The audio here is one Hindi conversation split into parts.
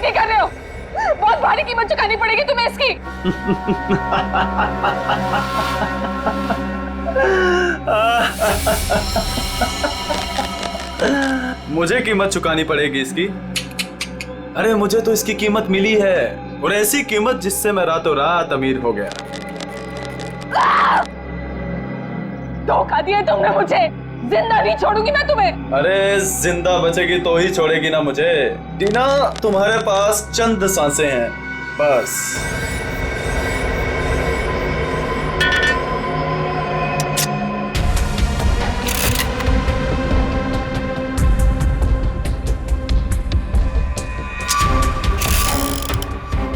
नहीं कर रहे हो? बहुत भारी कीमत चुकानी पड़ेगी तुम्हें इसकी। मुझे कीमत चुकानी पड़ेगी इसकी? अरे मुझे तो इसकी कीमत मिली है, और ऐसी कीमत जिससे मैं रातों रात अमीर हो गया। धोखा दिया तुमने मुझे, जिंदा नहीं छोड़ूंगी मैं तुम्हें। अरे जिंदा बचेगी तो ही छोड़ेगी ना मुझे। टीना, तुम्हारे पास चंद सांसें हैं बस।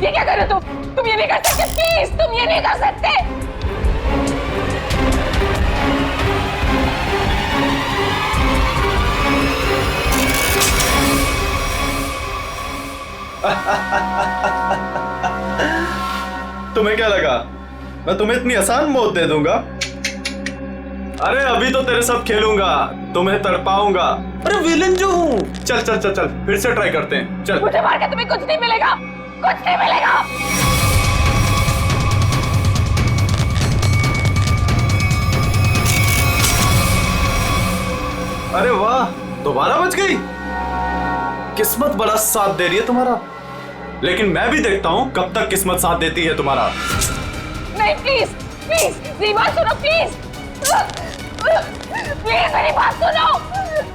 ये क्या कर रहे हो तुम ये नहीं कर सकते, प्लीज तुम ये नहीं कर सकते। तुम्हें क्या लगा मैं तुम्हें इतनी आसान मौत दे दूंगा? अरे अभी तो तेरे साथ खेलूंगा, तुम्हें तड़पाऊंगा। अरे विलन जो हूँ। चल चल चल चल, फिर से ट्राई करते हैं, चल। मुझे मार के तुम्हें कुछ नहीं मिलेगा, कुछ नहीं मिलेगा। अरे वाह, दोबारा बच गई। किस्मत बड़ा साथ दे रही है तुम्हारा, लेकिन मैं भी देखता हूं कब तक किस्मत साथ देती है तुम्हारा। नहीं प्लीज प्लीज मेरी बात सुनो, प्लीज प्लीज मेरी बात सुनो।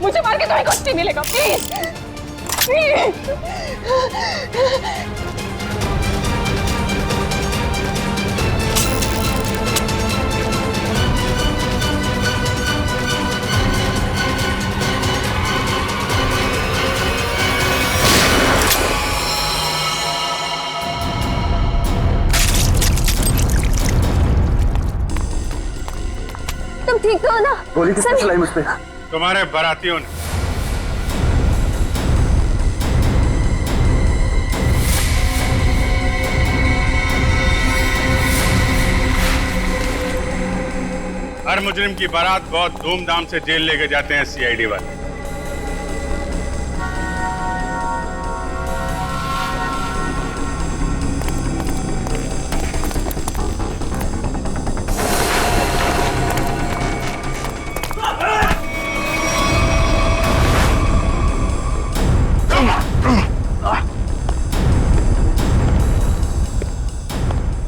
मुझे मार के तुम्हें कुछ नहीं मिलेगा, प्लीज प्लीज। तुम ठीक तो हो ना? गोली किसने चलाई मुझ पे? तुम्हारे बारातियों ने। हर मुजरिम की बारात बहुत धूमधाम से जेल लेके जाते हैं सीआईडी वाले।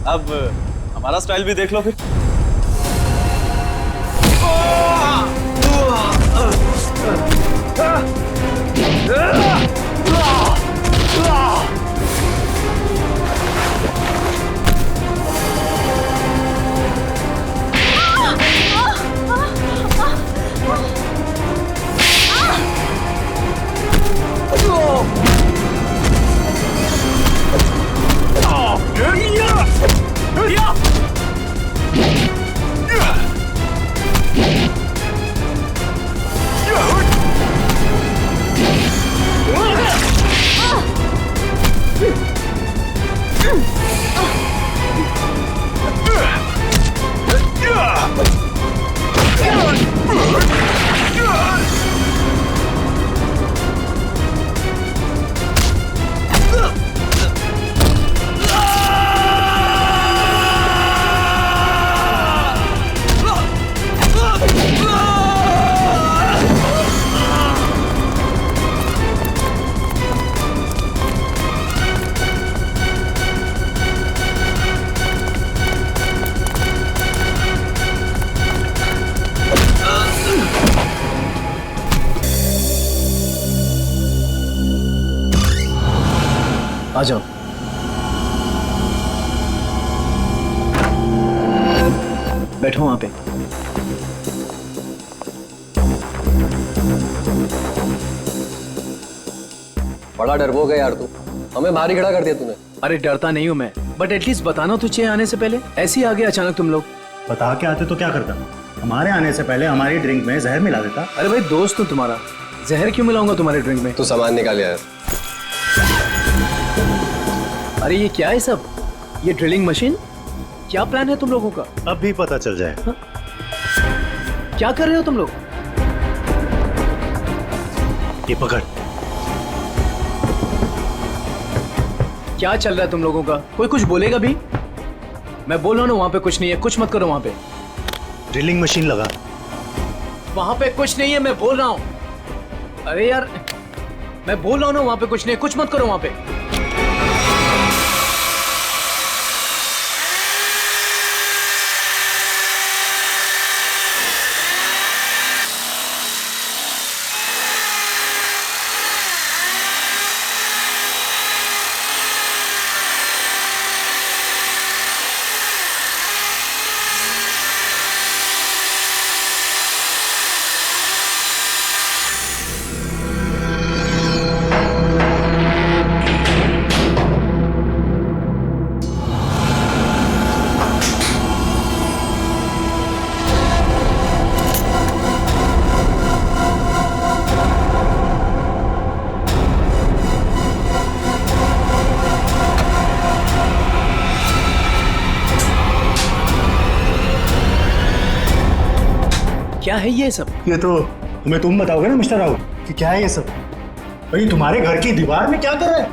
अब हमारा स्टाइल भी देख लो फिर। आ जाओ। बैठो वहां पे। बड़ा डरपोक है यार तू, हमें बाहर ही खड़ा कर दिया तूने। अरे डरता नहीं हूं मैं, बट एटलीस्ट बताना तो चाहिए आने से पहले। ऐसे ही आ गए अचानक तुम लोग। बता के आते तो क्या करता? हमारे आने से पहले हमारी ड्रिंक में जहर मिला देता। अरे भाई दोस्त हूं तुम्हारा, जहर क्यों मिलाऊंगा तुम्हारे ड्रिंक में? तू सामान निकाल यार। अरे ये क्या है सब? ये ड्रिलिंग मशीन? क्या प्लान है तुम लोगों का? अब भी पता चल जाए। क्या कर रहे हो तुम लोग? ये पकड़। क्या चल रहा है तुम लोगों का? कोई कुछ बोलेगा भी? मैं बोल रहा हूँ ना, वहां पे कुछ नहीं है, कुछ मत करो वहां पे। ड्रिलिंग मशीन लगा। वहां पे कुछ नहीं है, मैं बोल रहा हूँ। अरे यार, मैं बोल रहा हूँ ना, वहां पे कुछ नहीं है, कुछ मत करो वहां पे। क्या है ये सब? ये तो तुम्हें तुम बताओगे ना मिस्टर राहुल कि क्या है ये सब। भाई तुम्हारे घर की दीवार में क्या कर रहा है?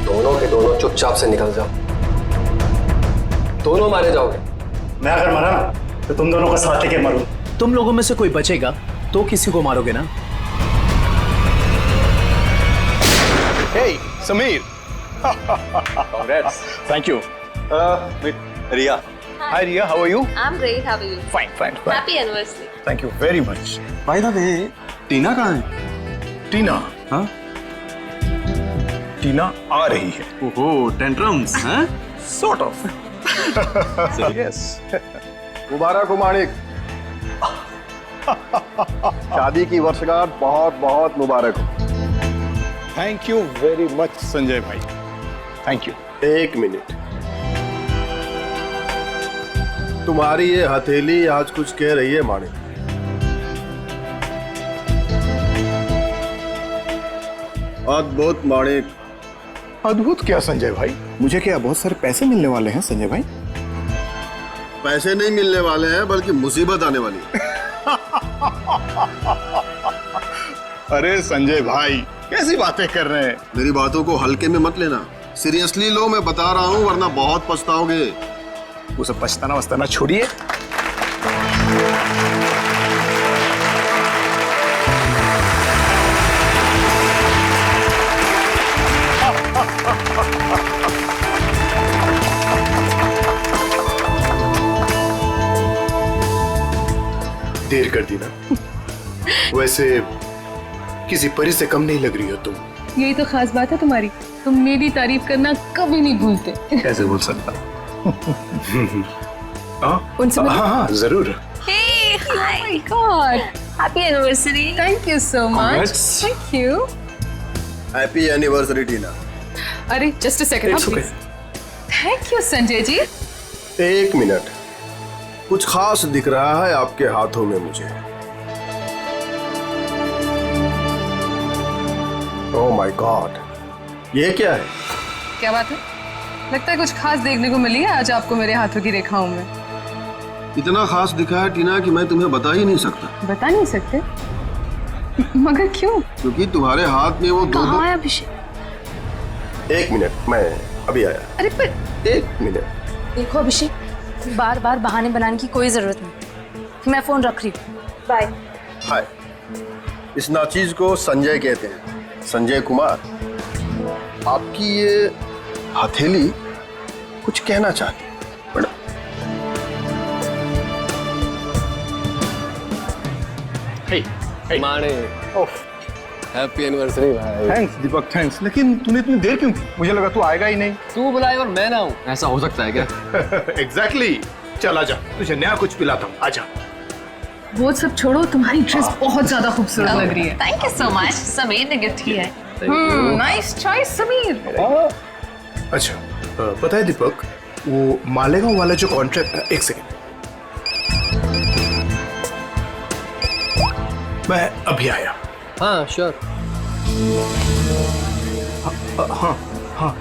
दोनों के दोनों चुपचाप से निकल जाओ, दोनों मारे जाओगे। मैं अगर मरा ना तो तुम दोनों का साथ लेके मरूं। तुम लोगों में से कोई बचेगा तो किसी को मारोगे ना? Hey, Sameer. Congrats. Thank you. Riya, Hi, Riya. How are you? I'm great. How are you? Fine, fine, fine. Happy anniversary. Thank you very much. By the way, Tina कहाँ है? Tina. हाँ? टीना आ रही है. ओहो, टेंट्रम्स, हैं? Sort of. Yes. मुबारक हो माणिक। शादी की वर्षगांठ बहुत बहुत मुबारक हो। Thank you very much, Sanjay भाई. Thank you. एक मिनट, तुम्हारी ये हथेली आज कुछ कह रही है माणिक। अद्भुत माणिक। अद्भुत क्या संजय भाई? मुझे क्या बहुत सारे पैसे मिलने वाले हैं संजय भाई? पैसे नहीं मिलने वाले हैं बल्कि मुसीबत आने वाली है। अरे संजय भाई, कैसी बातें कर रहे हैं? मेरी बातों को हल्के में मत लेना, सीरियसली लो, मैं बता रहा हूँ वरना बहुत पछताओगे। वो सब पछताना वछताना छोड़िए। देर कर दी ना। वैसे किसी परी से कम नहीं लग रही हो तुम। यही तो खास बात है तुम्हारी, तुम मेरी तारीफ करना कभी नहीं भूलते। कैसे बोल सकता? उनसे मिलो। हाँ, जरूर। Hey, hi. Oh my God. Happy anniversary. Thank you so much. Thank you. Happy anniversary Tina. अरे just a second. It's okay. Thank you Sanjay ji. एक मिनट, कुछ खास दिख रहा है आपके हाथों में मुझे। ओह माय गॉड, ये क्या है? क्या बात है? लगता है कुछ खास देखने को मिली है आज आपको मेरे हाथों की रेखाओं में। इतना खास दिखा है टीना कि मैं तुम्हें बता ही नहीं सकता। बता नहीं सकते? मगर क्यों? क्योंकि तुम्हारे हाथ में वो दो कहाँ दो। है अभिषेक? एक मिनट, मैं अभी आया। अरे पर एक मिनट। देखो अभिषेक, बार बार बहाने बनाने की कोई जरूरत नहीं। मैं फोन रख रही हूँ। बाय। हाय, इस नाचीज को संजय कहते हैं, संजय कुमार। आपकी ये हथेली कुछ कहना चाहती है। माने हैप्पी एनिवर्सरी भाई। थैंक्स दीपक, थैंक्स। लेकिन तूने इतनी देर क्यों की? मुझे लगा तू आएगा ही नहीं। तू बुलाए और मैं ना हूँ, ऐसा हो सकता है क्या? एग्जैक्टली। चल आजा, तुझे नया कुछ पिलाता हूँ, आजा। वो सब छोड़ो, तुम्हारी ड्रेस बहुत ज्यादा खूबसूरत लग रही है। Thank you so much. Sameer ने गिफ्ट किया है। Nice choice Sameer. अच्छा, पता है दीपक, वो मालेगांव वाला जो कॉन्ट्रैक्ट, एक सेकेंड, मैं अभी आया। हाँ श्योर। हाँ,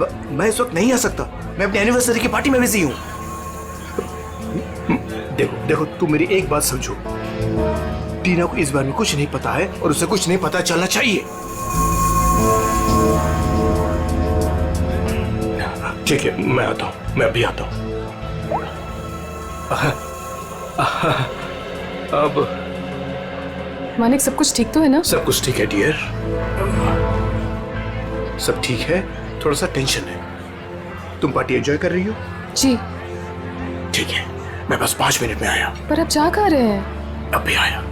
मैं इस वक्त नहीं आ सकता, मैं अपनी एनिवर्सरी की पार्टी में बिजी हूँ। देखो देखो, तुम मेरी एक बात समझो, टीना को इस बारे में कुछ नहीं पता है और उसे कुछ नहीं पता चलना चाहिए। ठीक है, मैं आता हूँ, मैं अभी आता हूँ। अब मानिक, सब कुछ ठीक तो है ना? सब कुछ ठीक है डियर, सब ठीक है, थोड़ा सा टेंशन है। तुम पार्टी एंजॉय कर रही हो? जी। ठीक है, मैं बस 5 मिनट में आया। पर आप जा कहाँ रहे हैं? अब भी आया।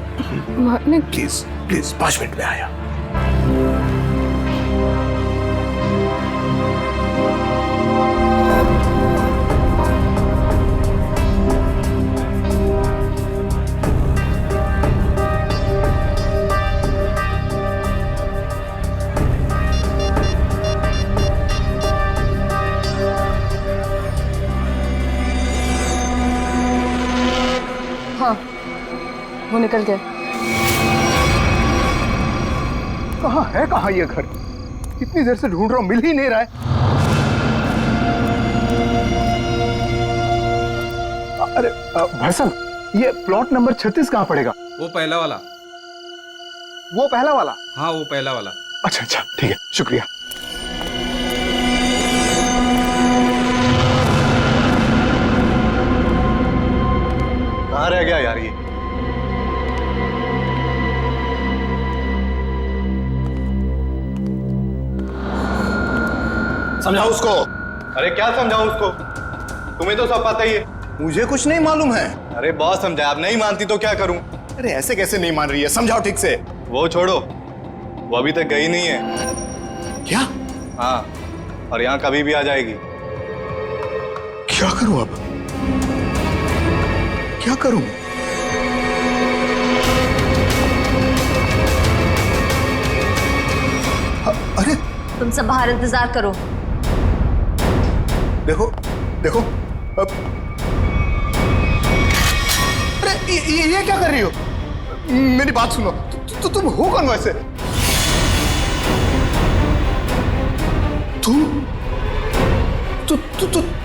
मानिक प्लीज प्लीज 5 मिनट में आया। हाँ, वो निकल गया। कहाँ ये घर? इतनी देर से ढूंढ रहा हूँ, मिल ही नहीं रहा है। अरे भाई साहब, ये प्लॉट नंबर 36 कहाँ पड़ेगा? वो पहला वाला। वो पहला वाला? हाँ, वो पहला वाला। अच्छा अच्छा, ठीक है, शुक्रिया। कहाँ रह गया यार ये? समझाओ उसको। अरे क्या समझाऊं उसको? तुम्हें तो सब पता ही है। मुझे कुछ नहीं मालूम है। अरे बहुत समझाया, आप नहीं मानती तो क्या करूं? अरे ऐसे कैसे नहीं मान रही है, समझाओ ठीक से। वो छोड़ो, वो अभी तक गई नहीं है। क्या? हाँ, और यहाँ कभी भी आ जाएगी। क्या करूं अब? क्या करूं? अरे तुम सब बाहर इंतजार करो। देखो देखो, अब अरे ये क्या कर रही हो? मेरी बात सुनो, तुम हो कौन वैसे?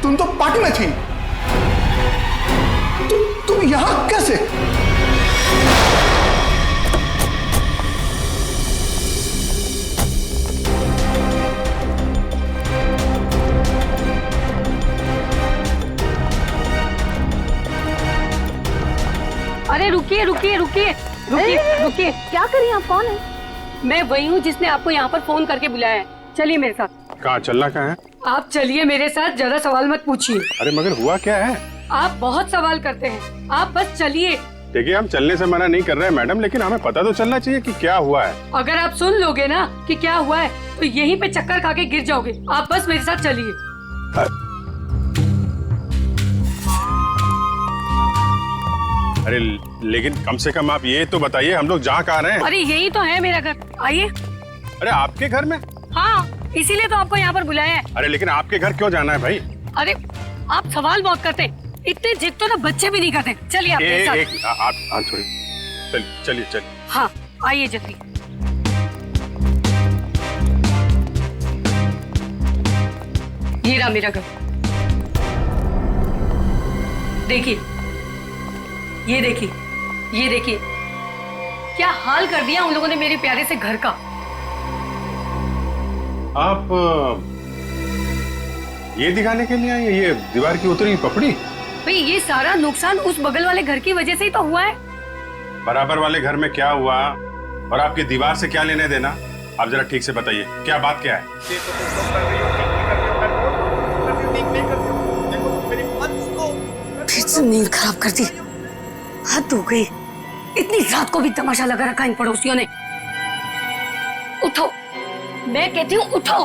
तुम तो पार्टी में थी, तुम यहां कैसे? अरे रुकिए रुकिए रुकिए रुकिए रुकिए। क्या कर रही हैं आप? कौन है? मैं वही हूँ जिसने आपको यहाँ पर फोन करके बुलाया है। चलिए मेरे साथ। कहाँ चलना कहाँ है? आप चलिए मेरे साथ, ज्यादा सवाल मत पूछिए। अरे मगर हुआ क्या है? आप बहुत सवाल करते हैं, आप बस चलिए। देखिए, हम चलने से मना नहीं कर रहे हैं मैडम, लेकिन हमें पता तो चलना चाहिए कि क्या हुआ है। अगर आप सुन लोगे ना कि क्या हुआ है तो यहीं पे चक्कर खा के गिर जाओगे। आप बस मेरे साथ चलिए। अरे लेकिन कम से कम आप ये तो बताइए, हम लोग जा कहाँ रहे हैं? अरे यही तो है मेरा घर, आइए। अरे आपके घर में? हाँ, इसीलिए तो आपको यहाँ पर बुलाया है। अरे लेकिन आपके घर क्यों जाना है भाई? अरे आप सवाल बहुत करते, इतने जिद तो ना बच्चे भी नहीं करते। चलिए आप मेरे साथ। आप थोड़ी चलिए चलिए। हाँ आइए जल्दी। ये रहा मेरा घर, देखिए, ये देखिए, ये देखिए, क्या हाल कर दिया उन लोगों ने मेरे प्यारे से घर का। आप ये दिखाने के लिए आए, ये दीवार की उतरी पपड़ी? भाई ये सारा नुकसान उस बगल वाले घर की वजह से ही तो हुआ है। बराबर वाले घर में क्या हुआ और आपकी दीवार से क्या लेने देना? आप जरा ठीक से बताइए, क्या बात क्या है? फिर से नींद खराब कर दी, हद हो गई। इतनी रात को भी तमाशा लगा रखा इन पड़ोसियों ने। उठो, मैं कहती हूँ उठो।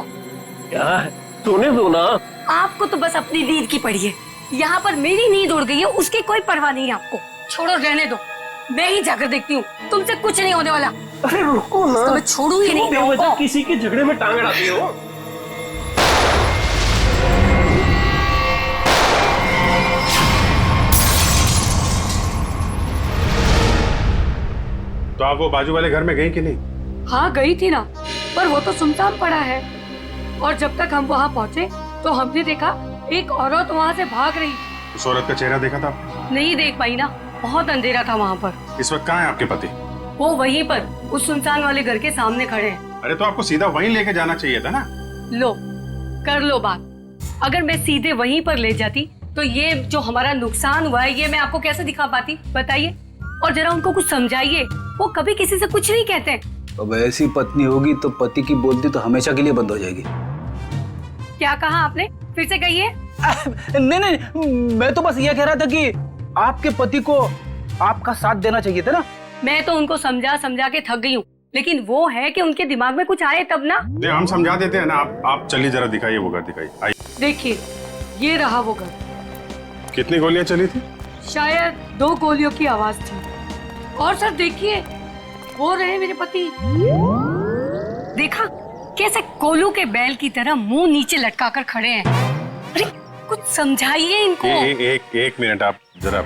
क्या है? सोने दो ना। आपको तो बस अपनी नींद की पड़ी है, यहाँ पर मेरी नींद उड़ गई है, उसकी कोई परवाह नहीं है आपको। छोड़ो, रहने दो, मैं ही जाकर देखती हूँ, तुमसे कुछ नहीं होने वाला। अरे रुको ना, तो मैं छोड़ूंगी नहीं। बेवजह किसी के झगड़े में टांग अड़ाती हो। तो आप वो बाजू वाले घर में गई कि नहीं? हाँ गई थी ना, पर वो तो सुनसान पड़ा है। और जब तक हम वहाँ पहुँचे तो हमने देखा एक औरत वहाँ से भाग रही। उस औरत का चेहरा देखा था आपने? नहीं देख पाई ना, बहुत अंधेरा था वहाँ पर। इस वक्त कहाँ है आपके पति? वो वहीं पर उस सुनसान वाले घर के सामने खड़े हैं। अरे तो आपको सीधा वहीं लेके जाना चाहिए था ना। लो कर लो बात। अगर मैं सीधे वहीं पर ले जाती तो ये जो हमारा नुकसान हुआ है ये मैं आपको कैसे दिखा पाती, बताइए। और जरा उनको कुछ समझाइए, वो कभी किसी से कुछ नहीं कहते। अब ऐसी पत्नी होगी तो पति की बोलती तो हमेशा के लिए बंद हो जाएगी। क्या कहा आपने, फिर से कहिए। नहीं, मैं तो बस ये कह रहा था कि आपके पति को आपका साथ देना चाहिए था ना। मैं तो उनको समझा समझा के थक गई हूँ, लेकिन वो है कि उनके दिमाग में कुछ आए तब ना। हम समझा देते हैं ना। आप चलिए जरा दिखाइए वो घर, दिखाइए। देखिए ये रहा वो घर। कितनी गोलियां चली थी? शायद 2 गोलियों की आवाज थी। और सर देखिए वो रहे मेरे पति। देखा कैसे कोलू के बैल की तरह मुंह नीचे लटका कर खड़े हैं। अरे कुछ समझाइए इनको। एक मिनट, आप जरा।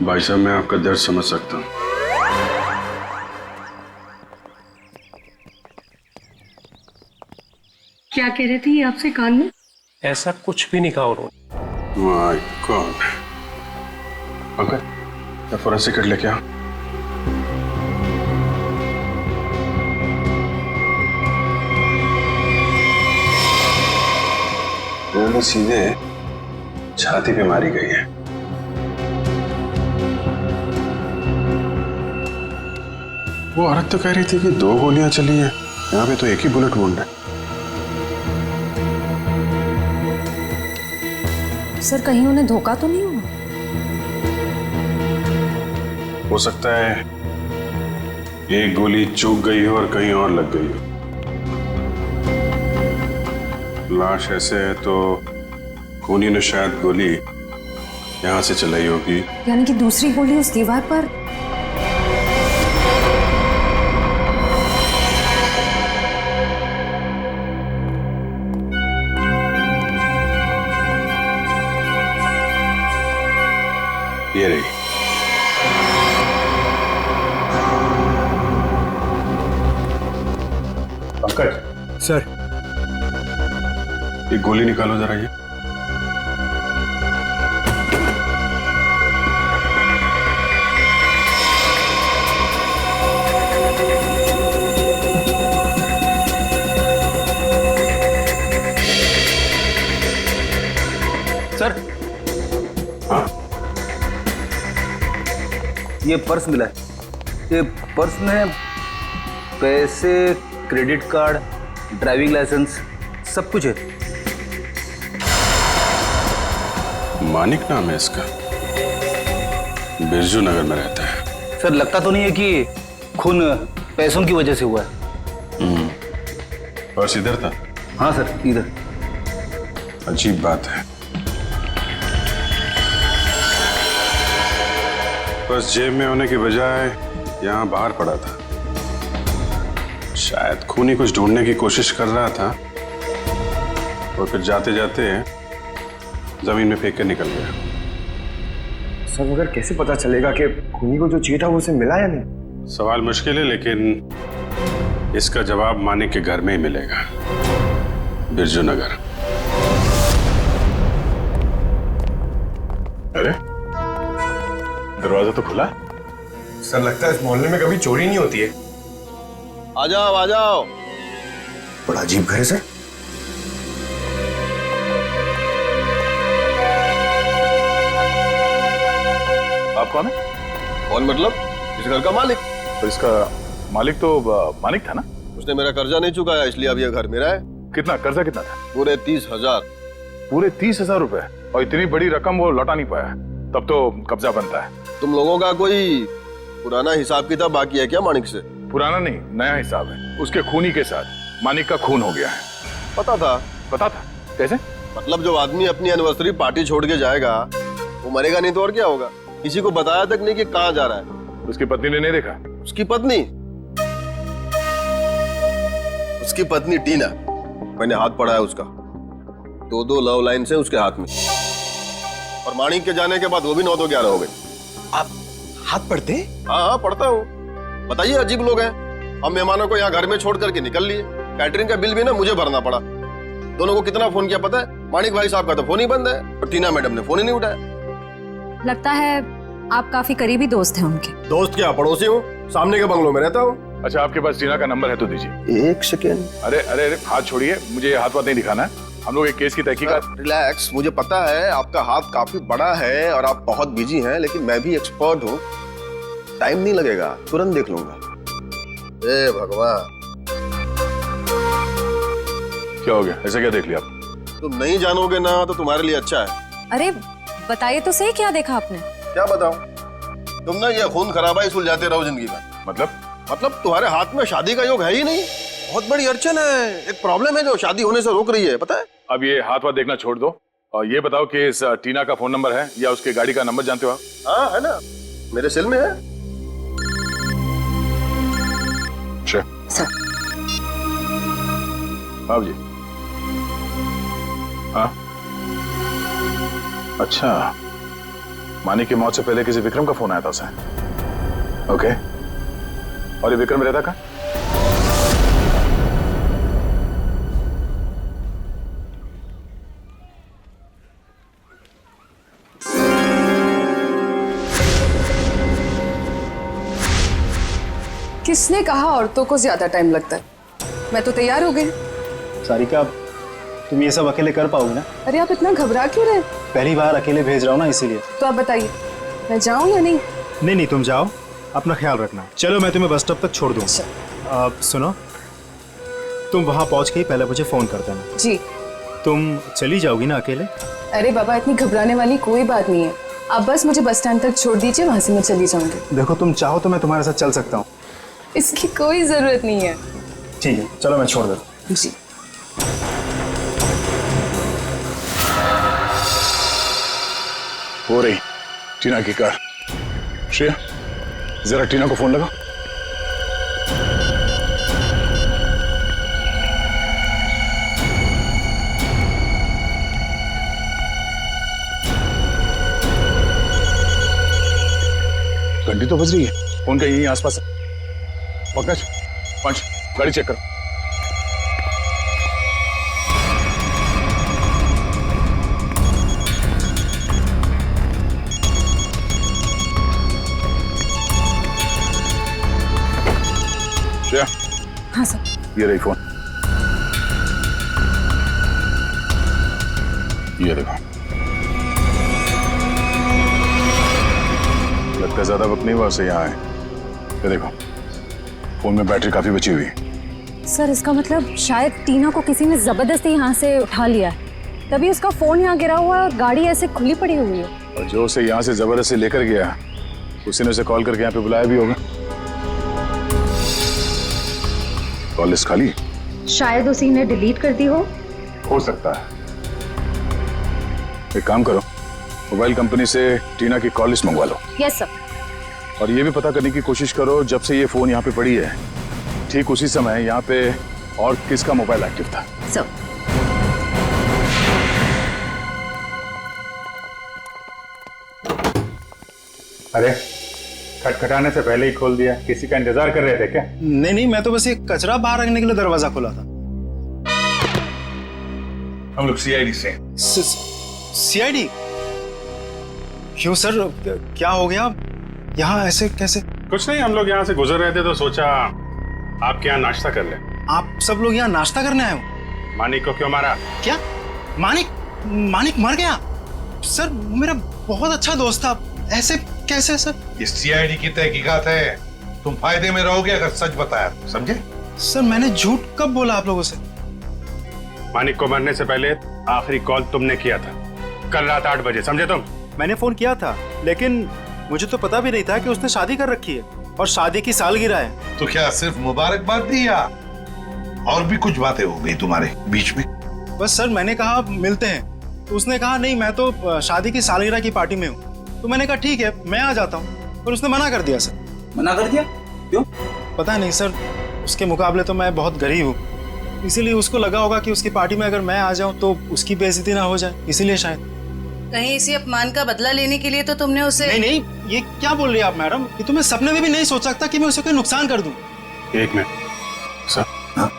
भाई साहब मैं आपका दर्द समझ सकता हूँ। क्या कह रहे थे ये आपसे कान में? ऐसा कुछ भी नहीं कहा उन्होंने। My God. Uncle forensic kit लेके आओ। गोली सीधे छाती पे मारी गई है। वो औरत तो कह रही थी कि 2 गोलियां चली हैं, यहाँ पे तो एक ही बुलेट वुंड है। सर कहीं उन्हें धोखा तो नहीं हुआ? हो सकता है एक गोली चूक गई हो और कहीं और लग गई हो। लाश ऐसे है तो खूनी ने शायद गोली यहां से चलाई होगी। यानी कि दूसरी गोली उस दीवार पर। ये रही। पंकज सर, एक गोली निकालो जरा। ये सर हाँ ये पर्स मिला है। ये पर्स में पैसे, क्रेडिट कार्ड, ड्राइविंग लाइसेंस सब कुछ है। मानिक नाम है इसका, बिरजू नगर में रहता है। सर लगता तो नहीं है कि खून पैसों की वजह से हुआ है। पर्स इधर था? हाँ सर इधर। अजीब बात है, पर्स जेब में होने की बजाय यहाँ बाहर पड़ा था। शायद खूनी कुछ ढूंढने की कोशिश कर रहा था और फिर जाते जाते जमीन में फेंक कर निकल गया। सर मगर कैसे पता चलेगा कि खूनी को जो चाहिए था वो उसे मिला या नहीं? सवाल मुश्किल है, लेकिन इसका जवाब मानिक के घर में ही मिलेगा, बिरजू नगर। अरे दरवाजा तो खुला। सर लगता है इस मोहल्ले में कभी चोरी नहीं होती है। आ जाओ आ जाओ। बड़ा अजीब घर है सर। आप कौन है? कौन मतलब? इस घर का मालिक। तो इसका मालिक तो मानिक था ना? उसने मेरा कर्जा नहीं चुकाया, इसलिए अब यह घर मेरा है। कितना कर्जा कितना था? पूरे 30,000। पूरे 30,000 रुपए? और इतनी बड़ी रकम वो लौटा नहीं पाया, तब तो कब्जा बनता है। तुम लोगों का कोई पुराना हिसाब किताब बाकी है क्या मानिक से? पुराना नहीं, नया हिसाब है। उसके खूनी के साथ मानिक का खून हो गया है। पता था? पता था? कैसे? मतलब जो आदमी अपनी एनिवर्सरी पार्टी छोड़ के जाएगा वो मरेगा नहीं तो और क्या होगा? किसी को बताया तक नहीं कि कहाँ जा रहा है। उसकी पत्नी ने नहीं देखा? उसकी पत्नी? उसकी पत्नी टीना, मैंने हाथ पढ़ा है उसका। 2 लव लाइन से उसके हाथ में, और माणिक के जाने के बाद वो भी 9 तो 11 हो गई। आप हाथ पढ़ते? हाँ पढ़ता हूँ। बताइए, अजीब लोग हैं। हम मेहमानों को यहाँ घर में छोड़ करके निकल लिए। कैटरिंग का बिल भी ना मुझे भरना पड़ा। दोनों को कितना फोन किया पता है? मानिक भाई साहब का तो फोन ही बंद है और टीना मैडम ने फोन ही नहीं उठाया। लगता है आप काफी करीबी दोस्त हैं उनके। दोस्त क्या, पड़ोसी हूँ, सामने के बंगलों में रहता हूँ। अच्छा, आपके पास टीना का नंबर है तो दीजिए। एक सेकेंड। अरे अरे अरे, हाथ छोड़िए, मुझे हाथ नहीं दिखाना है। हम लोग एक केस की तहकीकात। रिलैक्स, मुझे पता है आपका हाथ काफी बड़ा है और आप बहुत बिजी हैं, लेकिन मैं भी एक्सपर्ट हूँ। टाइम नहीं लगेगा, तुरंत देख लूंगा। ए भगवान, क्या हो गया? ऐसा क्या देख लिया आप? तुम नहीं जानोगे ना तो तुम्हारे लिए अच्छा है। अरे बताइए तो सही, क्या देखा आपने? क्या बताऊं? तुम ना ये खून खराबा ही सुलझाते रहो जिंदगी में। मतलब तुम्हारे हाथ में शादी का योग है ही नहीं। बहुत बड़ी अड़चन है, एक प्रॉब्लम है जो शादी होने से रोक रही है, पता है? अब ये हाथ देखना छोड़ दो और ये बताओ कि इस टीना का फोन नंबर है या उसके गाड़ी का नंबर जानते हो आप? हाँ है ना, मेरे सेल में है। सर। आप जी। हाँ, अच्छा, मानी की मौत से पहले किसी विक्रम का फोन आया था उसे। ओके, और ये विक्रम रहता कहाँ? किसने कहा औरतों को ज्यादा टाइम लगता है? मैं तो तैयार हो गई। सारिका, तुम ये सब अकेले कर पाओगे ना? अरे आप इतना घबरा क्यों रहे? पहली बार अकेले भेज रहा हूँ ना, इसीलिए। तो आप बताइए, मैं जाऊं या नहीं? नहीं, तुम जाओ, अपना ख्याल रखना। चलो मैं तुम्हें बस स्टॉप तक छोड़ दूँ। सुनो, तुम वहाँ पहुँच के ही पहले मुझे फोन कर देना। जी। तुम चली जाओगी ना अकेले? अरे बाबा, इतनी घबराने वाली कोई बात नहीं है। आप बस मुझे बस स्टैंड तक छोड़ दीजिए, वहां से मैं चली जाऊंगी। देखो, तुम चाहो तो मैं तुम्हारे साथ चल सकता हूँ। इसकी कोई जरूरत नहीं है। ठीक है, चलो मैं छोड़ देता हूँ। जी। हो रही टीना की कार। श्रेया, जरा टीना को फोन लगा। घंटी तो बज रही है, फोन का यहीं आसपास है। पंकज, पंच, गाड़ी चेक करो। श्रेया। हाँ सर। ये रही फोन। ये देखो, लगता है ज्यादा वक्त नहीं हुआ उसे यहाँ आए। ये देखो, फोन में बैटरी काफी बची हुई है। सर, इसका मतलब शायद टीना को किसी ने जबरदस्ती यहाँ से उठा लिया है, तभी उसका फोन यहाँ गिरा हुआ है और गाड़ी ऐसे खुली पड़ी हुई है। और जो उसे यहाँ से जबरदस्ती लेकर गया, उसी ने उसे कॉल करके यहाँ पे बुलाया भी होगा। कॉल लिस्ट खाली? शायद उसी ने डिलीट कर दी हो सकता है। एक काम करो, मोबाइल कंपनी से टीना की कॉल लिस्ट मंगवा लो। Yes sir. और ये भी पता करने की कोशिश करो, जब से ये फोन यहाँ पे पड़ी है, ठीक उसी समय यहाँ पे और किसका मोबाइल एक्टिव था। सर। अरे, खटखटाने से पहले ही खोल दिया। किसी का इंतजार कर रहे थे क्या? नहीं, मैं तो बस एक कचरा बाहर रखने के लिए दरवाजा खोला था। हम लोग सीआईडी से। सीआईडी? क्यों सर, क्या हो गया? यहाँ ऐसे कैसे? कुछ नहीं, हम लोग यहाँ से गुजर रहे थे तो सोचा आपके यहाँ नाश्ता कर ले। आप सब लोग यहाँ नाश्ता करने आए हो? मानिक को क्यों मारा? क्या? मानिक मर गया? सर, मेरा बहुत अच्छा दोस्त था, ऐसे कैसे सर? ये सीआईडी की तहकीकात है, तुम फायदे में रहोगे अगर सच बताया, समझे? सर, मैंने झूठ कब बोला आप लोगों से? मानिक को मरने से पहले आखिरी कॉल तुमने किया था, कल रात 8 बजे, समझे तुम? मैंने फोन किया था, लेकिन मुझे तो पता भी नहीं था कि उसने शादी कर रखी है और शादी की सालगिरह है। तो क्या सिर्फ मुबारकबाद दी या और भी कुछ बातें हो गई तुम्हारे बीच में? बस सर, मैंने कहा मिलते हैं, तो उसने कहा नहीं, मैं तो शादी की सालगिरह की पार्टी में हूँ। तो मैंने कहा ठीक है, मैं आ जाता हूँ, पर उसने मना कर दिया सर। मना कर दिया? क्यों? पता नहीं सर, उसके मुकाबले तो मैं बहुत गरीब हूँ, इसीलिए उसको लगा होगा कि उसकी पार्टी में अगर मैं आ जाऊँ तो उसकी बेइज्जती ना हो जाए, इसीलिए शायद। कहीं इसी अपमान का बदला लेने के लिए तो तुमने उसे... नहीं नहीं, ये क्या बोल रही है आप मैडम? ये तो मैं सपने में भी नहीं सोच सकता कि मैं उसे कोई नुकसान कर दूं। एक मिनट सर। हाँ?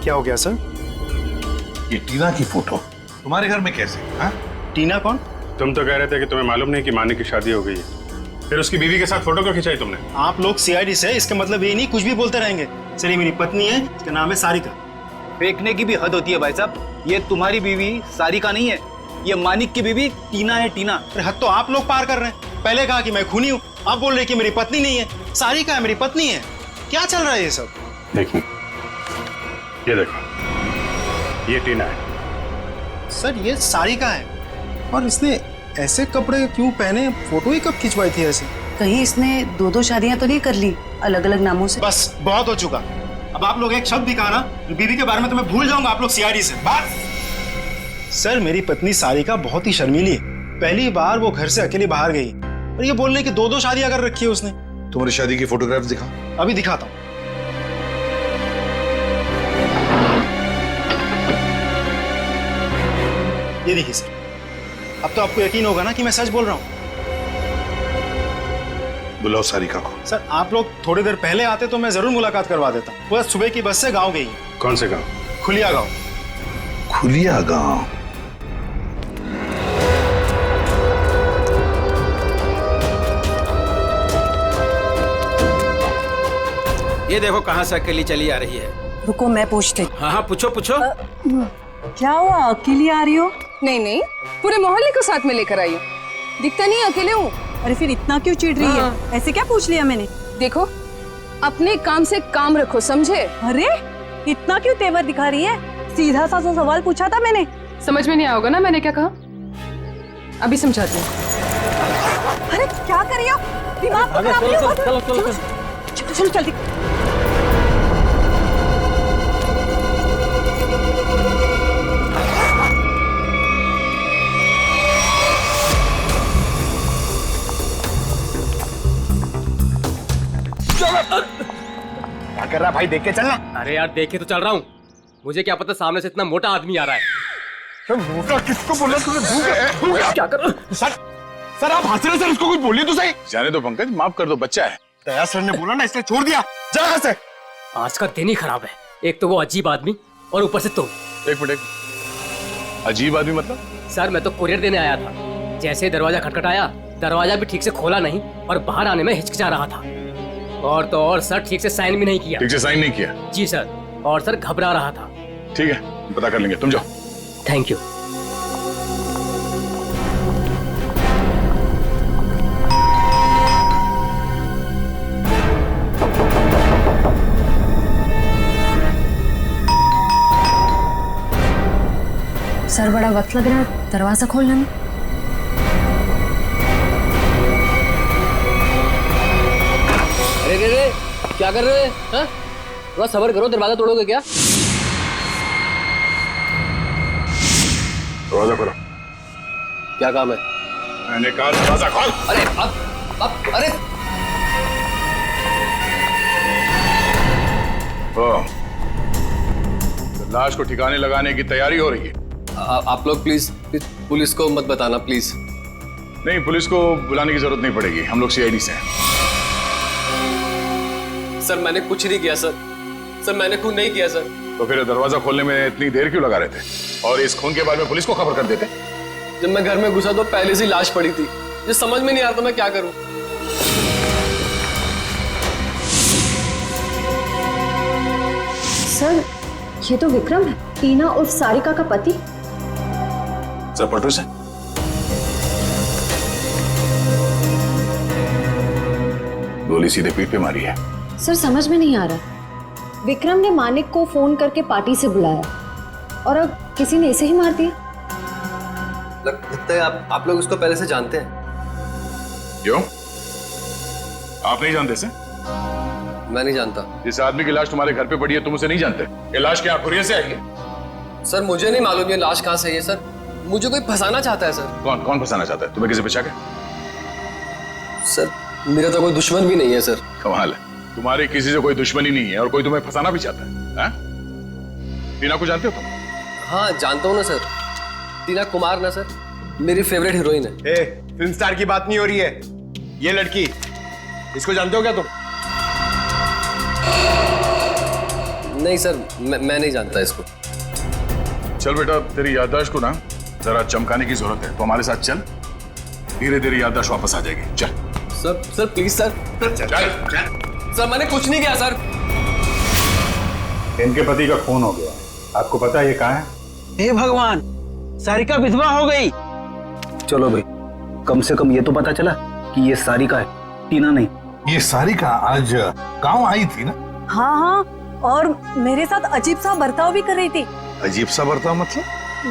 क्या हो गया सर? ये टीना की फोटो तुम्हारे घर में कैसे? हाँ? टीना कौन? तुम तो कह रहे थे कि तुम्हें मालूम नहीं कि मानिक की शादी हो गई है, फिर उसकी बीवी के साथ फोटो क्यों खिंचाई तुमने? आप लोग सीआईडी से, इसका मतलब ये नहीं कुछ भी बोलते रहेंगे। सर ये मेरी पत्नी है, इसका नाम है सारिका। फेंकने की भी हद होती है भाई साहब। ये तुम्हारी बीवी सारिका नहीं है, ये मानिक की बीवी टीना है, टीना। अरे हद तो आप लोग पार कर रहे हैं। पहले कहा कि मैं खूनी हूँ, आप बोल रहे कि मेरी पत्नी नहीं है। सारिका है मेरी पत्नी है। क्या चल रहा है ये सब? देखिए, ये देखो, ये टीना है। सर ये सारिका है, और इसने ऐसे कपड़े क्यों पहने? फोटो ही कब खिंचवाई थी ऐसे? कहीं इसने 2-2 शादियां तो नहीं कर ली अलग अलग नामों से? बस बहुत हो चुका। अब आप लोग एक शब्द भी कहा ना, बीवी के बारे में तो मैं भूल जाऊंगा। आप लोग सीआईडी से बात। सर मेरी पत्नी सारिका बहुत ही शर्मीली है। पहली बार वो घर से अकेली बाहर गई, और ये बोल रही कि 2-2 शादियां कर रखी है उसने। तुम्हारी शादी की फोटोग्राफ दिखा। अभी दिखाता हूँ। ये देखिए सर, अब तो आपको यकीन होगा ना कि मैं सच बोल रहा हूँ। बुलाओ सारिका को। सर आप लोग थोड़ी देर पहले आते तो मैं जरूर मुलाकात करवा देता। वो सुबह की बस से गांव गई। कौन से गांव? खुलिया गांव। खुलिया गांव? ये देखो कहाँ से अकेली चली आ रही है। रुको मैं पूछती। हाँ हाँ पूछो पूछो। क्या हुआ, अकेली आ रही हो? नहीं नहीं, पूरे मोहल्ले को साथ में लेकर आई हूँ। दिखता नहीं अकेले हूँ। अरे फिर इतना क्यों चिढ़ रही है? ऐसे क्या पूछ लिया मैंने? देखो, अपने काम से काम रखो, समझे? अरे इतना क्यों तेवर दिखा रही है? सीधा सा सवाल पूछा था मैंने। समझ में नहीं आओगे ना मैंने क्या कहा? अभी समझाती हूँ। अरे क्या कर रही हो? दिमाग खराब नहीं हो? चलो चलो चलो जल्दी। क्या कर रहा भाई? देख के चलना। अरे यार देखे तो चल रहा हूँ, मुझे क्या पता सामने से इतना मोटा आदमी आ रहा है। मोटा किसको बोला तुमने? क्या कर सर आप हंस रहे? सर उसको कुछ बोलिए तो सही। जाने दो पंकज, माफ कर दो, बच्चा है। दया सर ने बोला ना, इसने छोड़ दिया। जा यहाँ से। आज का दिन ही खराब है, एक तो वो अजीब आदमी और ऊपर से तुम। एक मिनट, अजीब आदमी मतलब? सर मैं तो कुरियर देने आया था, जैसे दरवाजा खटखटाया, दरवाजा भी ठीक से खोला नहीं और बाहर आने में हिचकिचा रहा था। और तो और सर ठीक से साइन भी नहीं किया। ठीक से साइन नहीं किया? जी सर, और सर घबरा रहा था। ठीक है, पता कर लेंगे, तुम जाओ। Thank you. सर बड़ा वक्त लग रहा है दरवाजा खोलने में। अरे क्या कर रहे हैं? थोड़ा सब्र करो, दरवाजा तोड़ोगे क्या? दरवाजा खोलो। क्या काम है? मैंने कहा दरवाजा खोल। अरे अब अरे तो लाश को ठिकाने लगाने की तैयारी हो रही है। आप लोग प्लीज पुलिस को मत बताना प्लीज। नहीं, पुलिस को बुलाने की जरूरत नहीं पड़ेगी, हम लोग सीआईडी से हैं। सर मैंने कुछ नहीं किया सर। सर मैंने खून नहीं किया सर। तो फिर दरवाजा खोलने में इतनी देर क्यों लगा रहे थे? और इस खून के बारे में पुलिस को खबर कर देते? जब मैं घर में घुसा तो पहले से लाश पड़ी थी, ये समझ में नहीं आ रहा था मैं क्या करूं। सर ये तो विक्रम है, टीना उर्फ सारिका का पति। सर पटो से गोली सीधे पीठ पे मारी है। सर समझ में नहीं आ रहा, विक्रम ने मानिक को फोन करके पार्टी से बुलाया और अब किसी ने इसे ही मार दिया। लगता है आप लोग उसको पहले से जानते हैं। क्यों? आप नहीं जानते से? मैं नहीं जानता। जिस आदमी की लाश तुम्हारे घर पे पड़ी है तुम उसे नहीं जानते? ये लाश क्या खुरिया से आई है? सर मुझे नहीं मालूम ये लाश कहाँ से आई है सर। मुझे कोई फंसाना चाहता है सर। कौन कौन फंसाना चाहता है तुम्हें? किसी पे शक है? सर मेरा तो कोई दुश्मन भी नहीं है सर। कमाल है, तुम्हारी किसी से कोई दुश्मनी नहीं है और कोई तुम्हें फंसाना भी चाहता है, हाँ? टीना को जानते हो तुम? हाँ जानता हूँ ना सर। टीना कुमार ना सर, मेरी फेवरेट हीरोइन है। फिल्म स्टार की बात नहीं हो रही है, ये लड़की, इसको जानते हो क्या तुम? नहीं सर, मैं नहीं जानता इसको। चल बेटा, तेरी याददाश्त को ना जरा चमकाने की जरूरत है, तो हमारे साथ चल, धीरे धीरे याददाश्त वापस आ जाएगी। चल सर प्लीज सर। सर मैंने कुछ नहीं किया सर। इनके पति का खून हो गया, आपको पता है ये कहाँ है? हे भगवान, सारिका विधवा हो गई। चलो भाई, कम से कम ये तो पता चला कि ये सारिका है, टीना नहीं। ये सारिका आज गांव आई थी ना? हाँ हाँ, और मेरे साथ अजीब सा बर्ताव भी कर रही थी। अजीब सा बर्ताव मतलब?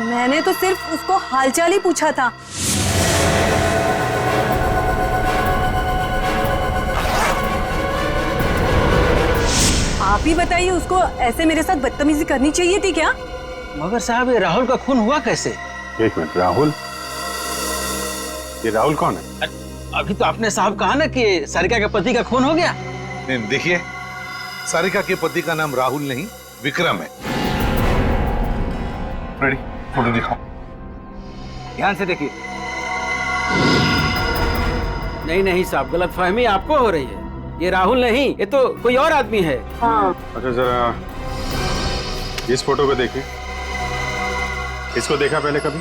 मैंने तो सिर्फ उसको हालचाल ही पूछा था। आप ही बताइए, उसको ऐसे मेरे साथ बदतमीजी करनी चाहिए थी क्या? मगर साहब, ये राहुल का खून हुआ कैसे? एक मिनट, राहुल? ये राहुल कौन है? अभी तो आपने साहब कहा ना कि सारिका के पति का खून हो गया। नहीं, देखिए, सारिका के पति का नाम राहुल नहीं विक्रम है। रेडी, फोटो दिखाओ। ध्यान से देखिए। नहीं साहब, गलतफहमी आपको हो रही है। ये राहुल नहीं, ये तो कोई और आदमी है। हाँ। अच्छा जरा इस फोटो को देखिए। इसको देखा पहले कभी?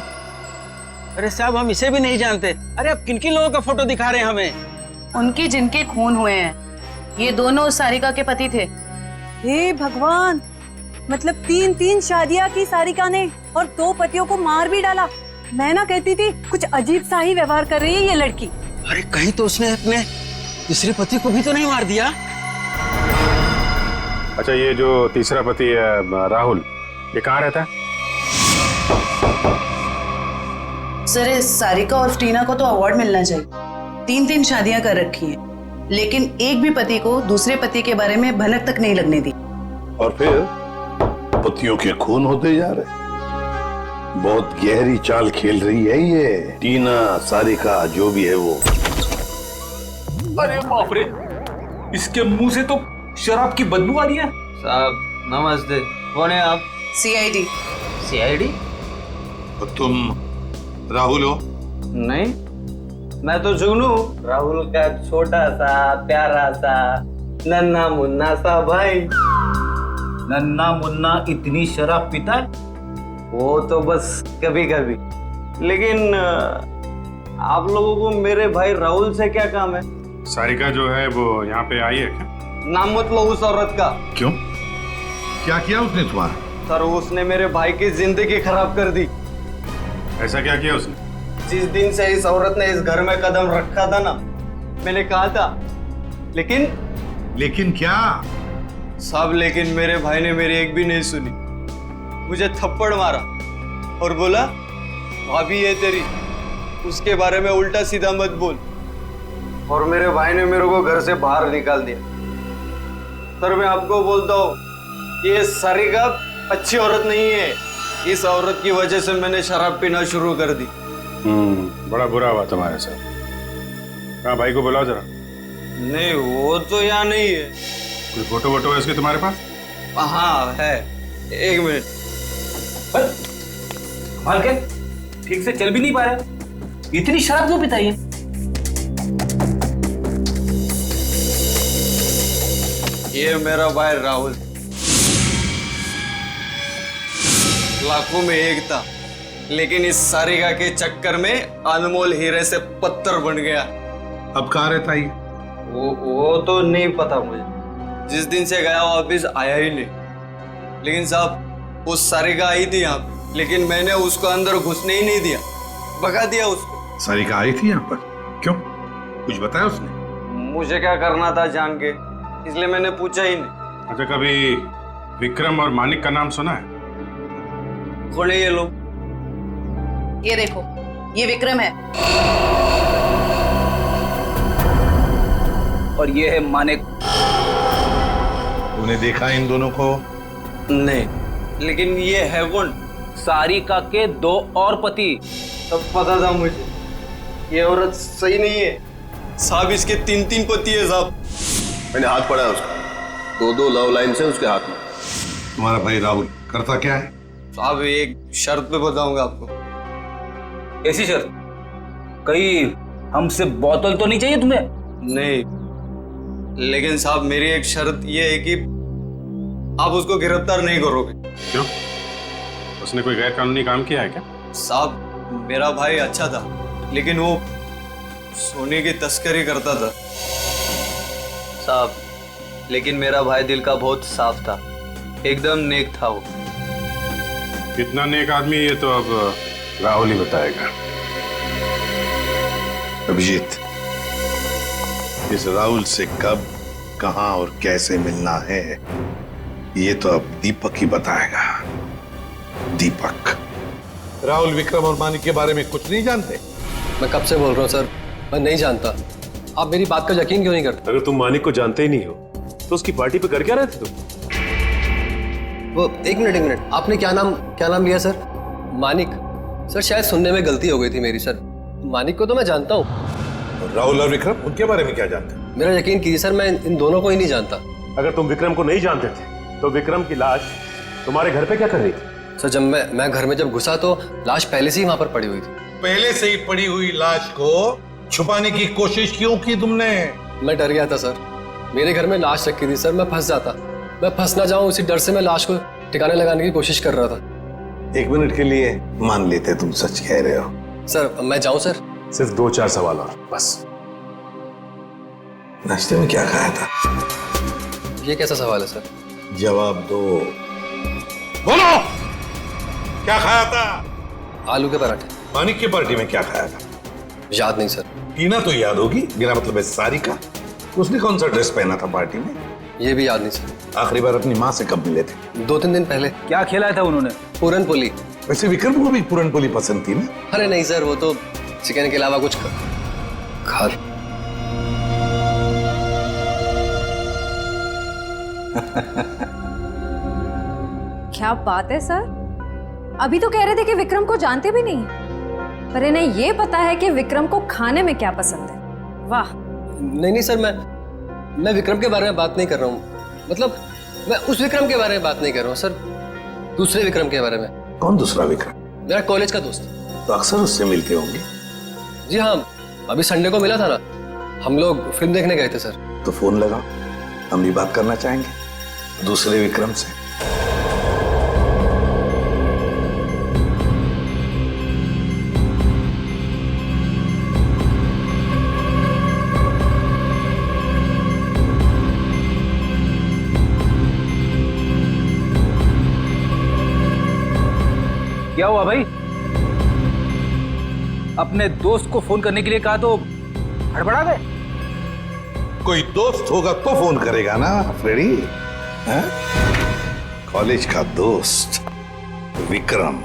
अरे साहब, हम इसे भी नहीं जानते। अरे अब किन किन लोगों का फोटो दिखा रहे हैं हमें? उनके जिनके खून हुए हैं, ये दोनों सारिका के पति थे। हे भगवान, मतलब 3 शादियां की सारिका ने और 2 पतियों को मार भी डाला। मैं ना कहती थी कुछ अजीब सा ही व्यवहार कर रही है ये लड़की। अरे कहीं तो उसने अपने दूसरे पति को भी तो नहीं मार दिया? अच्छा, ये जो तीसरा पति है राहुल, ये कहाँ रहता है? सर, इस सारिका और टीना को तो अवार्ड मिलना चाहिए। 3 शादियां कर रखी हैं, लेकिन एक भी पति को दूसरे पति के बारे में भनक तक नहीं लगने दी। और फिर पतियों के खून होते जा रहे। बहुत गहरी चाल खेल रही है ये टीना, सारिका, जो भी है वो। अरे बाप रे, इसके मुंह से तो शराब की बदबू आ रही है। साहब नमस्ते, कौन है आप? सीआईडी। सीआईडी? तुम राहुल हो? नहीं, मैं तो जुगनू, राहुल का छोटा सा प्यारा सा नन्ना मुन्ना सा भाई। नन्ना मुन्ना इतनी शराब पीता है? वो तो बस कभी कभी, लेकिन आप लोगों को मेरे भाई राहुल से क्या काम है? सारिका जो है वो यहाँ पे आई है क्या? नाम मत लो उस औरत का। क्यों? क्या किया उसने तुम्हारा? सर, उसने मेरे भाई की जिंदगी खराब कर दी। ऐसा क्या किया उसने? जिस दिन से इस औरत ने इस घर में कदम रखा था ना, मैंने कहा था, लेकिन क्या? सब लेकिन मेरे भाई ने मेरी एक भी नहीं सुनी। मुझे थप्पड़ मारा और बोला, भाभी है तेरी, उसके बारे में उल्टा सीधा मत बोल। और मेरे भाई ने मेरे को घर से बाहर निकाल दिया। सर, मैं आपको बोलता हूँ, ये सारिका अच्छी औरत नहीं है। इस औरत की वजह से मैंने शराब पीना शुरू कर दी। बड़ा बुरा हुआ तुम्हारे साथ। कहाँ भाई को बुलाओ जरा। नहीं, वो तो यहाँ नहीं है। कोई फोटो वोटो है इसके तुम्हारे पास? हाँ है, एक मिनट। कमाल के, ठीक से चल भी नहीं पा रहा, इतनी शराब क्यों पीता है? ये मेरा भाई राहुल, लाखों में एक था, लेकिन इस सारिका के चक्कर में अनमोल हीरे से पत्थर बन गया। अब कहाँ रहता है? वो तो नहीं पता मुझे। जिस दिन से गया वापिस आया ही नहीं। लेकिन साहब, उस सारिका आई थी यहाँ पे, लेकिन मैंने उसको अंदर घुसने ही नहीं दिया, भगा दिया उसको। सारिका आई थी यहाँ पर? क्यों? कुछ बताया उसने? मुझे क्या करना था जान के, इसलिए मैंने पूछा ही नहीं। अच्छा, कभी विक्रम और मानिक का नाम सुना है? कौन है ये लोग? ये देखो, ये विक्रम है और ये है मानिक। तूने देखा इन दोनों को? नहीं, लेकिन ये है कौन? सारिका के 2 और पति। तब पता था मुझे ये औरत सही नहीं है साहब, इसके 3 पति है साहब। मैंने हाथ पड़ा है उसका, 2 लव लाइन से उसके हाथ में। तुम्हारा भाई राहुल करता क्या है? साहब एक शर्त पे बताऊंगा आपको। ऐसी शर्त? कहीं हमसे बोतल तो नहीं चाहिए तुम्हें? नहीं, लेकिन साहब मेरी एक शर्त ये है कि आप उसको गिरफ्तार नहीं करोगे। क्यों? उसने कोई गैर कानूनी काम किया है क्या? साहब मेरा भाई अच्छा था, लेकिन वो सोने की तस्करी करता था साहब। लेकिन मेरा भाई दिल का बहुत साफ था, एकदम नेक था वो। कितना नेक आदमी ये तो अब राहुल ही बताएगा। अभिजीत, इस राहुल से कब, कहां और कैसे मिलना है ये तो अब दीपक ही बताएगा। दीपक। राहुल विक्रम और मानिक के बारे में कुछ नहीं जानते? मैं कब से बोल रहा हूँ सर, मैं नहीं जानता। आप मेरी बात का यकीन क्यों नहीं करते? अगर तुम मानिक को जानते ही नहीं हो तो उसकी पार्टी पे कर क्या रहे थे तुम? वो एक मिनट, आपने क्या नाम लिया सर? मानिक? सर शायद सुनने में गलती हो गई थी मेरी सर। मानिक को तो मैं जानता हूँ। राहुल और विक्रम, उनके बारे में क्या जानते? मेरा यकीन कीजिए सर, मैं इन दोनों को ही नहीं जानता। अगर तुम विक्रम को नहीं जानते थे तो विक्रम की लाश तुम्हारे घर पे क्या कर रही थी? सर जब मैं घर में जब घुसा तो लाश पहले से ही वहां पर पड़ी हुई थी। पहले से ही पड़ी हुई लाश को छुपाने की कोशिश क्यों की तुमने? मैं डर गया था सर, मेरे घर में लाश रखी थी सर, मैं फंस जाता, मैं फंस ना जाऊं इसी डर से मैं लाश को ठिकाने लगाने की कोशिश कर रहा था। 1 मिनट के लिए मान लेते तुम सच कह रहे हो। सर मैं जाऊं सर? सिर्फ 2-4 सवाल और बस। नाश्ते में क्या खाया था? ये कैसा सवाल है सर? जवाब दो। बोलो, क्या खाया था? आलू के पराठे। मानिक की पार्टी में क्या खाया था? याद नहीं सर। टीना तो याद होगी, मेरा मतलब है सारिका। उसने कौन सा ड्रेस पहना था पार्टी में? ये भी याद नहीं सर। आखिरी बार अपनी माँ से कब मिले थे? 2-3 दिन पहले। क्या खिलाया था उन्होंने? पूरन पोली। वैसे विक्रम को भी पूरन पोली पसंद थी ना? अरे नहीं सर, वो तो चिकन के अलावा कुछ खा। क्या बात है सर, अभी तो कह रहे थे कि विक्रम को जानते भी नहीं, पर इन्हें ये पता है कि विक्रम को खाने में क्या पसंद है। वाह। नहीं सर, मैं विक्रम के बारे में बात नहीं कर रहा हूँ। मतलब मैं उस विक्रम के बारे में बात नहीं कर रहा हूँ सर, दूसरे विक्रम के बारे में। कौन दूसरा विक्रम? मेरा कॉलेज का दोस्त। तो अक्सर उससे मिलते होंगे? जी हाँ, अभी संडे को मिला था ना, हम लोग फिल्म देखने गए थे सर। तो फोन लगाओ, हम भी बात करना चाहेंगे दूसरे विक्रम से। क्या हुआ भाई? अपने दोस्त को फोन करने के लिए कहा तो हड़बड़ा गए? कोई दोस्त होगा तो फोन करेगा ना फ्रेडी। कॉलेज का दोस्त विक्रम।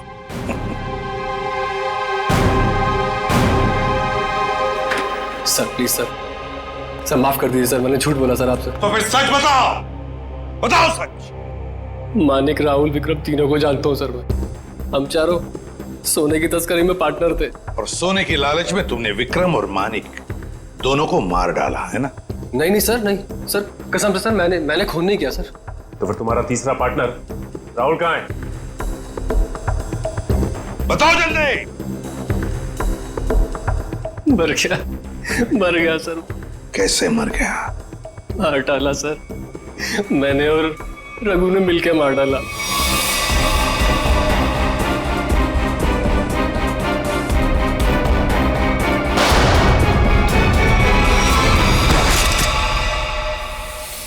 सर प्लीज सर माफ कर दीजिए सर, मैंने झूठ बोला सर आपसे। तो फिर सच बताओ, बताओ सच। मानिक, राहुल, विक्रम तीनों को जानता हूँ सर मैं। हम चारों सोने की तस्करी में पार्टनर थे। और सोने की लालच में तुमने विक्रम और मानिक दोनों को मार डाला है ना? नहीं सर, नहीं सर, कसम से सर, मैंने खून नहीं किया सर। तो फिर तुम्हारा तीसरा पार्टनर राहुल कहाँ है? बताओ जल्दी। मर गया सर। कैसे मर गया? मार डाला सर, मैंने और रघु ने मिलकर मार डाला।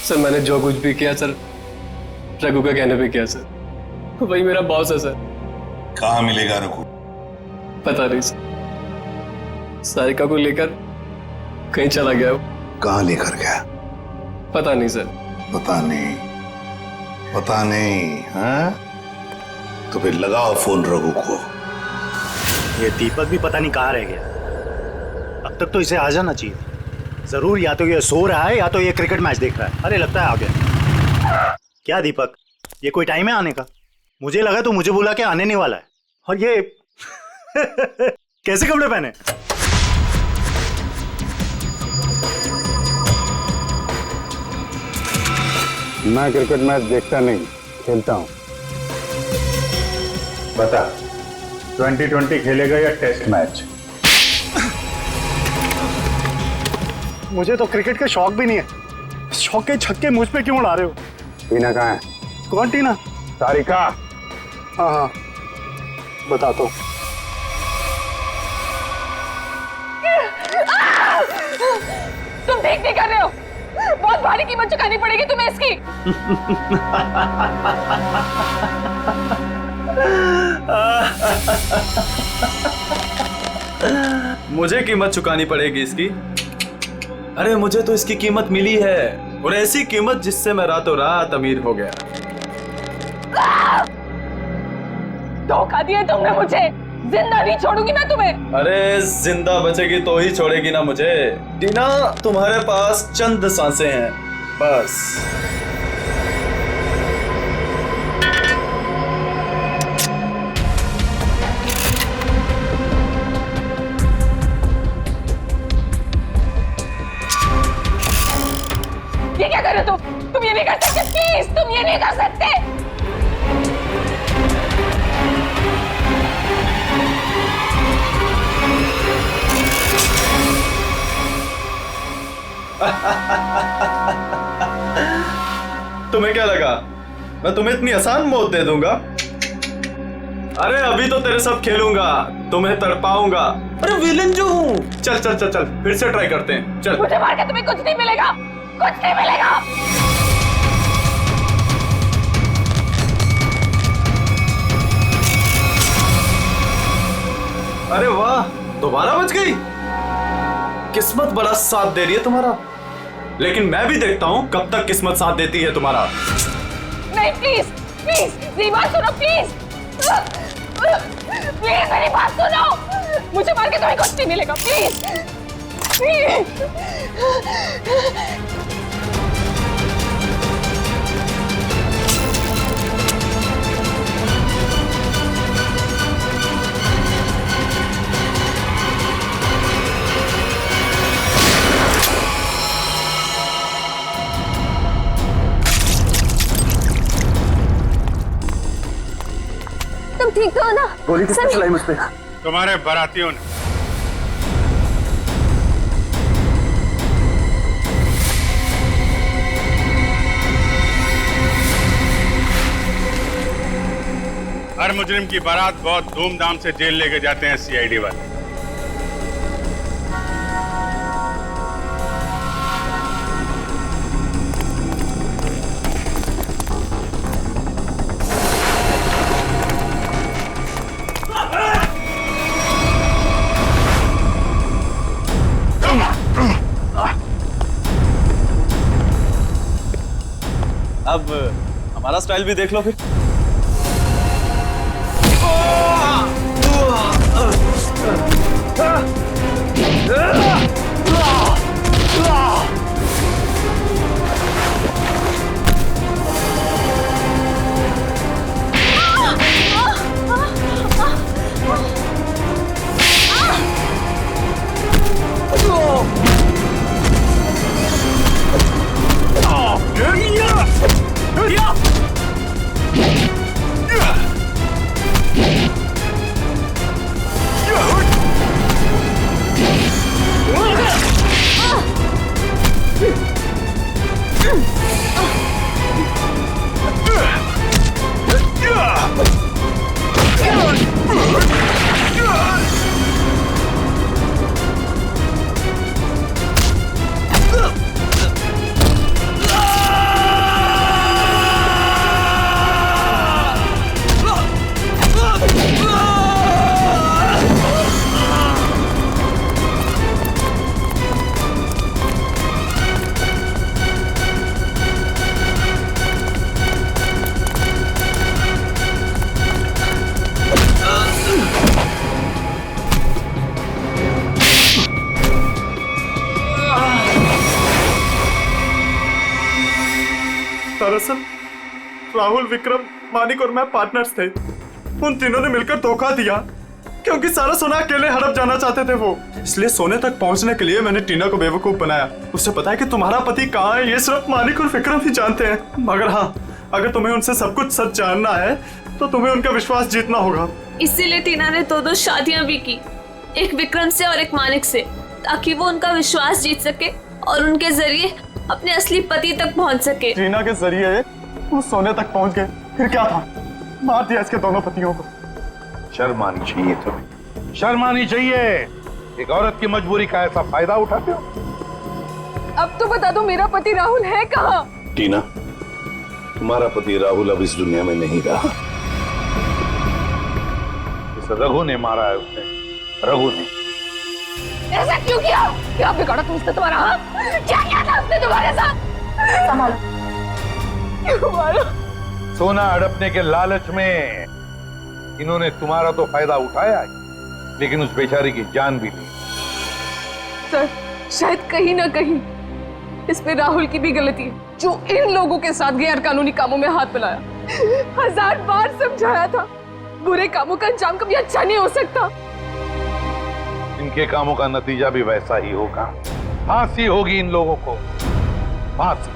सर मैंने जो कुछ भी किया सर रघु का कहने पे किया सर, वही मेरा बॉस है सर। कहाँ मिलेगा रघु? पता नहीं सर, सारिका को लेकर कहीं चला गया वो। कहाँ लेकर गया? पता नहीं सर। पता नहीं हाँ? तो फिर लगाओ फोन रघु को। ये दीपक भी पता नहीं कहाँ रह गया। अब तक तो इसे आ जाना चाहिए जरूर। या तो ये सो रहा है या तो ये क्रिकेट मैच देख रहा है। अरे लगता है आ गया। क्या दीपक, ये कोई टाइम है आने का? मुझे लगा तो मुझे बुला के आने नहीं वाला है। और ये कैसे कपड़े पहने? मैं क्रिकेट मैच देखता नहीं, खेलता हूं। बता, 2020 खेलेगा या टेस्ट मैच? मुझे तो क्रिकेट का शौक भी नहीं है। शौक के छक्के मुझ पे क्यों उड़ा रहे हो? टीना कहाँ है? कौन टीना? सारिका। हाँ हाँ, बता तो। तुम ठीक नहीं कर रहे हो। बहुत भारी कीमत चुकानी पड़ेगी तुम्हें इसकी। मुझे कीमत चुकानी पड़ेगी इसकी? अरे मुझे तो इसकी कीमत मिली है, और ऐसी कीमत जिससे मैं रातों रात अमीर हो गया। धोखा दिया तुमने मुझे। जिंदा नहीं छोड़ूंगी मैं तुम्हें। अरे जिंदा बचेगी तो ही छोड़ेगी ना मुझे। टीना, तुम्हारे पास चंद सांसें हैं बस। ये क्या कर रहे हो तुम ये नहीं कर सकते। प्लीज, तुम ये नहीं कर सकते। तुम्हें क्या लगा मैं तुम्हें इतनी आसान मौत दे दूंगा? अरे अभी तो तेरे साथ खेलूंगा, तुम्हें तड़पाऊंगा। अरे विलन जो हूँ। चल चल चल चल, फिर से ट्राई करते हैं। चल। मुझे मार के तुम्हें कुछ नहीं मिलेगा, कुछ नहीं मिलेगा। अरे वाह, दोबारा बच गई। किस्मत बड़ा साथ दे रही है तुम्हारा, लेकिन मैं भी देखता हूं कब तक किस्मत साथ देती है तुम्हारा। नहीं, प्लीज प्लीज मेरी बात सुनो। प्लीज प्लीज मेरी बात सुनो। मुझे मार के तुम्हें कुछ नहीं मिलेगा। Please please. तुम ठीक तो हो ना? गोली किसने चलाई मुझ पे? तुम्हारे बारातियों ने। हर मुजरिम की बारात बहुत धूमधाम से जेल लेके जाते हैं सीआईडी वाले। अब हमारा स्टाइल भी देख लो फिर। दरअसल राहुल, विक्रम, मानिक और मैं पार्टनर्स थे। उन तीनों ने मिलकर धोखा दिया, क्योंकि सारा सोना अकेले हड़प जाना चाहते थे वो। इसलिए सोने तक पहुंचने के लिए मैंने टीना को बेवकूफ बनाया। उसे पता है कि तुम्हारा पति कहाँ है, ये सिर्फ मानिक और विक्रम ही जानते हैं। मगर हाँ, अगर तुम्हें उनसे सब कुछ सच जानना है तो तुम्हें उनका विश्वास जीतना होगा। इसीलिए टीना ने दो शादियां भी की, एक विक्रम से और एक मानिक से, ताकि वो उनका विश्वास जीत सके और उनके जरिए अपने असली पति तक पहुंच सके। टीना के जरिए वो सोने तक पहुंच गए, फिर क्या था, मार दिया इसके दोनों पतियों को। शर्म आनी चाहिए तुम्हें, शर्म आनी चाहिए। एक औरत की मजबूरी का ऐसा फायदा उठाते हो। अब तो बता दो मेरा पति राहुल है कहाँ? टीना, तुम्हारा पति राहुल अब इस दुनिया में नहीं रहा। इस रघु ने मारा है उसने, रघु ने। ऐसा क्यों किया? क्या बिगाड़ा तुम उसने तुम्हारा? हाँ? क्या किया था उसने तुम्हारे साथ? संभालो। क्यों मारा? सोना हड़पने के लालच में इन्होंने तुम्हारा तो फायदा उठाया, लेकिन उस बेचारी की जान भी ली। सर, शायद कहीं ना कहीं इसमें राहुल की भी गलती है, जो इन लोगों के साथ गैर कानूनी कामों में हाथ मिलाया। 1000 बार समझाया था, बुरे कामों का अंजाम कभी अच्छा नहीं हो सकता। इनके कामों का नतीजा भी वैसा ही होगा। फांसी होगी इन लोगों को, फांसी।